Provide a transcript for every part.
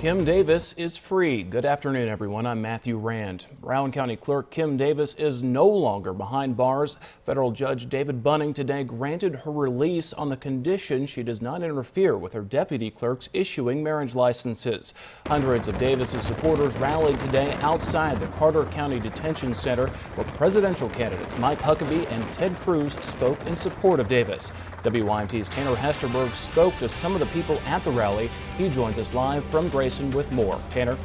Kim Davis is free. Good afternoon, everyone. I'm Matthew Rand. Rowan County Clerk Kim Davis is no longer behind bars. Federal Judge David Bunning today granted her release on the condition she does not interfere with her deputy clerks issuing marriage licenses. Hundreds of Davis's supporters rallied today outside the Carter County Detention Center, where presidential candidates Mike Huckabee and Ted Cruz spoke in support of Davis. WYMT's Tanner Hesterberg spoke to some of the people at the rally. He joins us live from Grayson with more. Tanner?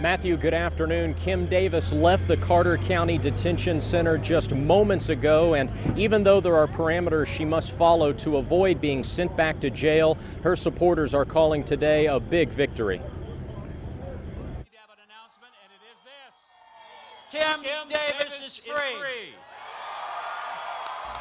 Matthew, good afternoon. Kim Davis left the Carter County Detention Center just moments ago, and even though there are parameters she must follow to avoid being sent back to jail, her supporters are calling today a big victory. Kim Davis is free.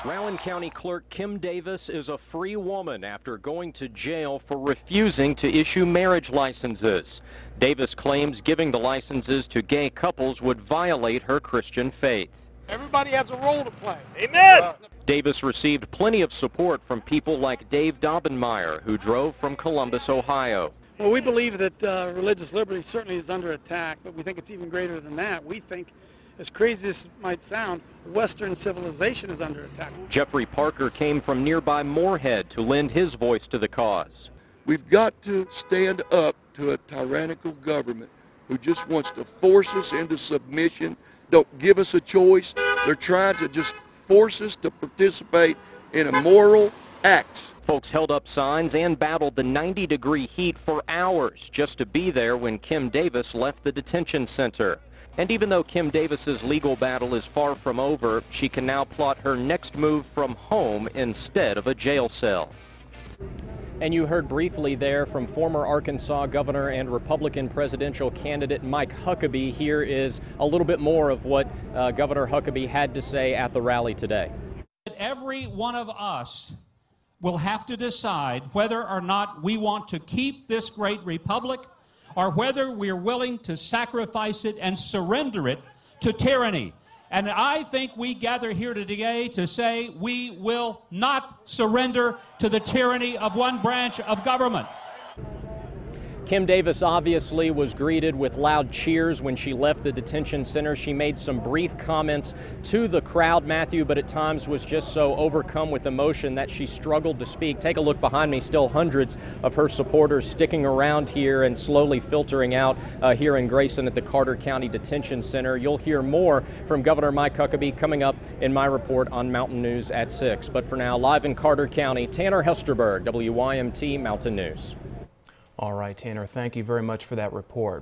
Rowan County Clerk Kim Davis is a free woman after going to jail for refusing to issue marriage licenses. Davis claims giving the licenses to gay couples would violate her Christian faith. Everybody has a role to play. Amen. Davis received plenty of support from people like Dave Daubenmire, who drove from Columbus, Ohio. Well, we believe that religious liberty certainly is under attack, but we think it's even greater than that. We think, as crazy as it might sound, Western civilization is under attack. Jeffrey Parker came from nearby Moorhead to lend his voice to the cause. We've got to stand up to a tyrannical government who just wants to force us into submission, don't give us a choice. They're trying to just force us to participate in immoral acts. Folks held up signs and battled the 90-degree heat for hours just to be there when Kim Davis left the detention center. And even though Kim Davis's legal battle is far from over, she can now plot her next move from home instead of a jail cell. And you heard briefly there from former Arkansas governor and Republican presidential candidate Mike Huckabee. Here is a little bit more of what Governor Huckabee had to say at the rally today. Every one of us will have to decide whether or not we want to keep this great republic, or whether we're willing to sacrifice it and surrender it to tyranny. And I think we gather here today to say we will not surrender to the tyranny of one branch of government. Kim Davis obviously was greeted with loud cheers when she left the detention center. She made some brief comments to the crowd, Matthew, but at times was just so overcome with emotion that she struggled to speak. Take a look behind me, still hundreds of her supporters sticking around here and slowly filtering out here in Grayson at the Carter County Detention Center. You'll hear more from Governor Mike Huckabee coming up in my report on Mountain News at 6. But for now, live in Carter County, Tanner Hesterberg, WYMT Mountain News. All right, Tanner, thank you very much for that report.